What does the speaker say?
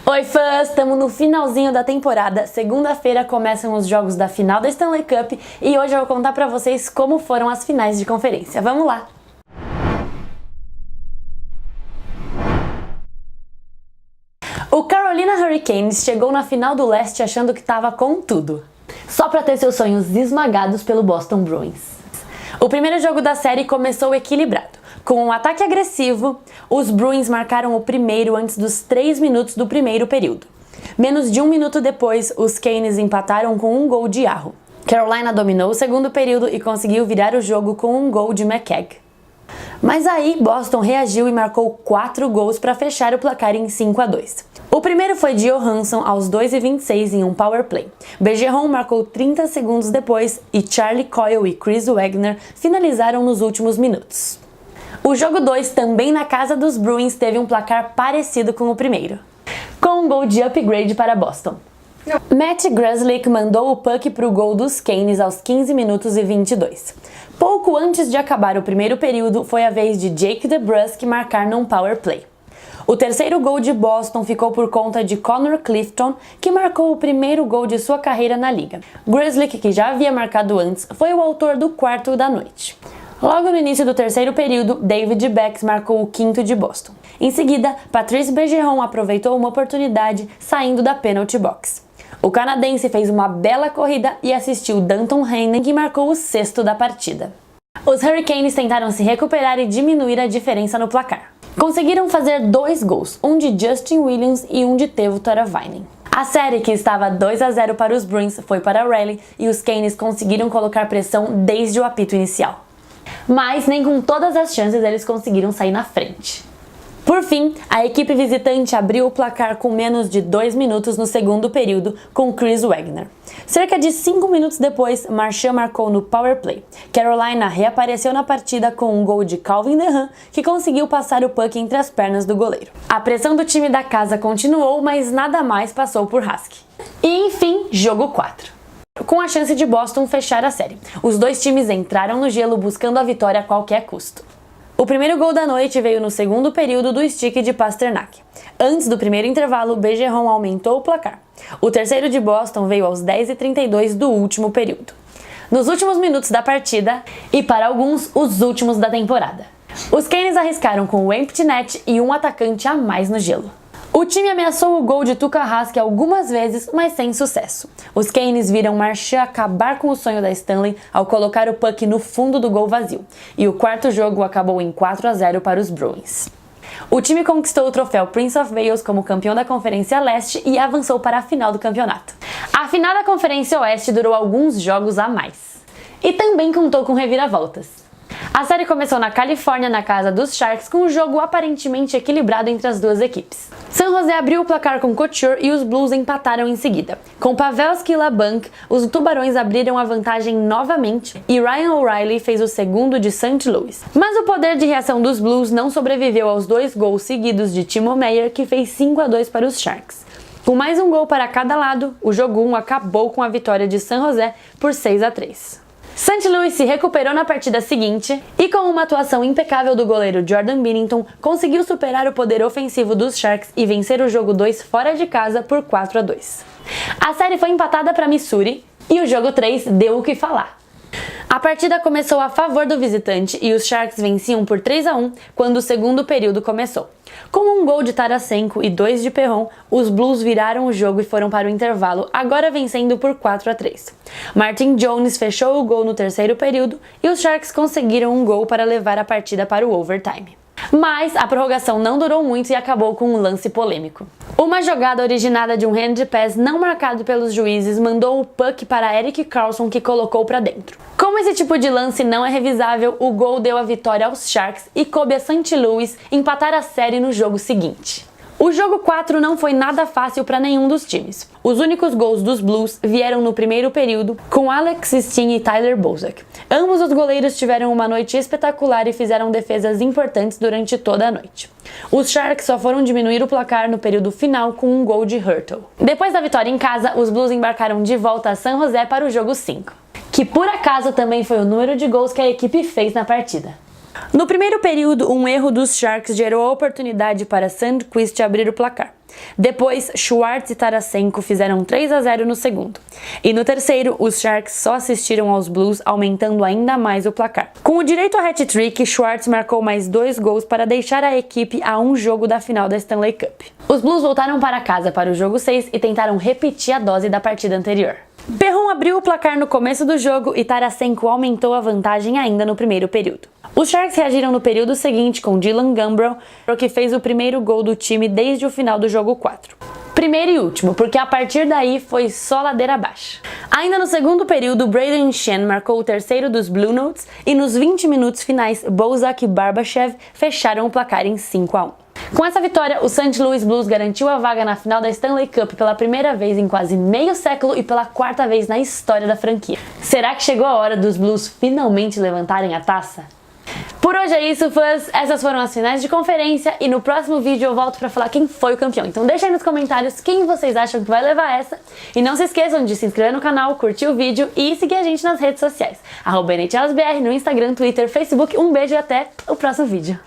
Oi fãs, estamos no finalzinho da temporada. Segunda-feira começam os jogos da final da Stanley Cup e hoje eu vou contar pra vocês como foram as finais de conferência. Vamos lá! O Carolina Hurricanes chegou na final do leste achando que estava com tudo, só para ter seus sonhos esmagados pelo Boston Bruins. O primeiro jogo da série começou equilibrado. Com um ataque agressivo, os Bruins marcaram o primeiro antes dos 3 minutos do primeiro período. Menos de 1 minuto depois, os Canes empataram com um gol de Yarrow. Carolina dominou o segundo período e conseguiu virar o jogo com um gol de McKegg. Mas aí, Boston reagiu e marcou 4 gols para fechar o placar em 5-2. O primeiro foi de Johansson aos 2:26 em um power play. Bergeron marcou 30 segundos depois e Charlie Coyle e Chris Wagner finalizaram nos últimos minutos. O jogo 2, também na casa dos Bruins, teve um placar parecido com o primeiro, com um gol de upgrade para Boston. Matt Grzelcyk mandou o puck para o gol dos Canes aos 15 minutos e 22. Pouco antes de acabar o primeiro período, foi a vez de Jake DeBrusk marcar num power play. O terceiro gol de Boston ficou por conta de Connor Clifton, que marcou o primeiro gol de sua carreira na liga. Grzelcyk, que já havia marcado antes, foi o autor do quarto da noite. Logo no início do terceiro período, David Becks marcou o quinto de Boston. Em seguida, Patrice Bergeron aproveitou uma oportunidade saindo da penalty box. O canadense fez uma bela corrida e assistiu Danton Heinen, que marcou o sexto da partida. Os Hurricanes tentaram se recuperar e diminuir a diferença no placar. Conseguiram fazer 2 gols, um de Justin Williams e um de Teuvo Teravainen. A série, que estava 2-0 para os Bruins, foi para Raleigh e os Canes conseguiram colocar pressão desde o apito inicial. Mas nem com todas as chances eles conseguiram sair na frente. Por fim, a equipe visitante abriu o placar com menos de 2 minutos no segundo período com Chris Wagner. Cerca de 5 minutos depois, Marchand marcou no power play. Carolina reapareceu na partida com um gol de Calvin DeHaan, que conseguiu passar o puck entre as pernas do goleiro. A pressão do time da casa continuou, mas nada mais passou por Husky. E enfim, jogo 4. Com a chance de Boston fechar a série, os dois times entraram no gelo buscando a vitória a qualquer custo. O primeiro gol da noite veio no segundo período do stick de Pastrnak. Antes do primeiro intervalo, Bergeron aumentou o placar. O terceiro de Boston veio aos 10:32 do último período. Nos últimos minutos da partida, e para alguns, os últimos da temporada, os Canes arriscaram com o empty net e um atacante a mais no gelo. O time ameaçou o gol de Tuukka Rask algumas vezes, mas sem sucesso. Os Canes viram Marchand acabar com o sonho da Stanley ao colocar o puck no fundo do gol vazio, e o quarto jogo acabou em 4-0 para os Bruins. O time conquistou o troféu Prince of Wales como campeão da Conferência Leste e avançou para a final do campeonato. A final da Conferência Oeste durou alguns jogos a mais, e também contou com reviravoltas. A série começou na Califórnia, na casa dos Sharks, com um jogo aparentemente equilibrado entre as duas equipes. San José abriu o placar com Couture e os Blues empataram em seguida. Com Pavelski e LeBlanc, os Tubarões abriram a vantagem novamente e Ryan O'Reilly fez o segundo de St. Louis. Mas o poder de reação dos Blues não sobreviveu aos 2 gols seguidos de Timo Meier, que fez 5-2 para os Sharks. Com mais um gol para cada lado, o jogo 1 acabou com a vitória de San José por 6-3. St. Louis se recuperou na partida seguinte e, com uma atuação impecável do goleiro Jordan Binnington, conseguiu superar o poder ofensivo dos Sharks e vencer o jogo 2 fora de casa por 4-2. A série foi empatada para Missouri e o jogo 3 deu o que falar. A partida começou a favor do visitante e os Sharks venciam por 3-1 quando o segundo período começou. Com um gol de Tarasenko e 2 de Perron, os Blues viraram o jogo e foram para o intervalo, agora vencendo por 4-3. Martin Jones fechou o gol no terceiro período e os Sharks conseguiram um gol para levar a partida para o overtime. Mas a prorrogação não durou muito e acabou com um lance polêmico. Uma jogada originada de um hand pass não marcado pelos juízes mandou o puck para Erik Karlsson, que colocou para dentro. Como esse tipo de lance não é revisável, o gol deu a vitória aos Sharks e coube a St. Louis empatar a série no jogo seguinte. O jogo 4 não foi nada fácil para nenhum dos times. Os únicos gols dos Blues vieram no primeiro período, com Alex Steen e Tyler Bozak. Ambos os goleiros tiveram uma noite espetacular e fizeram defesas importantes durante toda a noite. Os Sharks só foram diminuir o placar no período final com um gol de Hurtle. Depois da vitória em casa, os Blues embarcaram de volta a San José para o jogo 5, que por acaso também foi o número de gols que a equipe fez na partida. No primeiro período, um erro dos Sharks gerou a oportunidade para Sandqvist abrir o placar. Depois, Schwartz e Tarasenko fizeram 3-0 no segundo. E no terceiro, os Sharks só assistiram aos Blues, aumentando ainda mais o placar. Com o direito a hat-trick, Schwartz marcou mais 2 gols para deixar a equipe a um jogo da final da Stanley Cup. Os Blues voltaram para casa para o jogo 6 e tentaram repetir a dose da partida anterior. Perron abriu o placar no começo do jogo e Tarasenko aumentou a vantagem ainda no primeiro período. Os Sharks reagiram no período seguinte com Dylan Gambrell, que fez o primeiro gol do time desde o final do jogo 4. Primeiro e último, porque a partir daí foi só ladeira abaixo. Ainda no segundo período, Brayden Schenn marcou o terceiro dos Blue Notes e nos 20 minutos finais, Bozak e Barbashev fecharam o placar em 5-1. Com essa vitória, o St. Louis Blues garantiu a vaga na final da Stanley Cup pela primeira vez em quase meio século e pela quarta vez na história da franquia. Será que chegou a hora dos Blues finalmente levantarem a taça? Por hoje é isso, fãs. Essas foram as finais de conferência e no próximo vídeo eu volto pra falar quem foi o campeão. Então deixa aí nos comentários quem vocês acham que vai levar essa. E não se esqueçam de se inscrever no canal, curtir o vídeo e seguir a gente nas redes sociais. @NHLsBR no Instagram, Twitter, Facebook. Um beijo e até o próximo vídeo.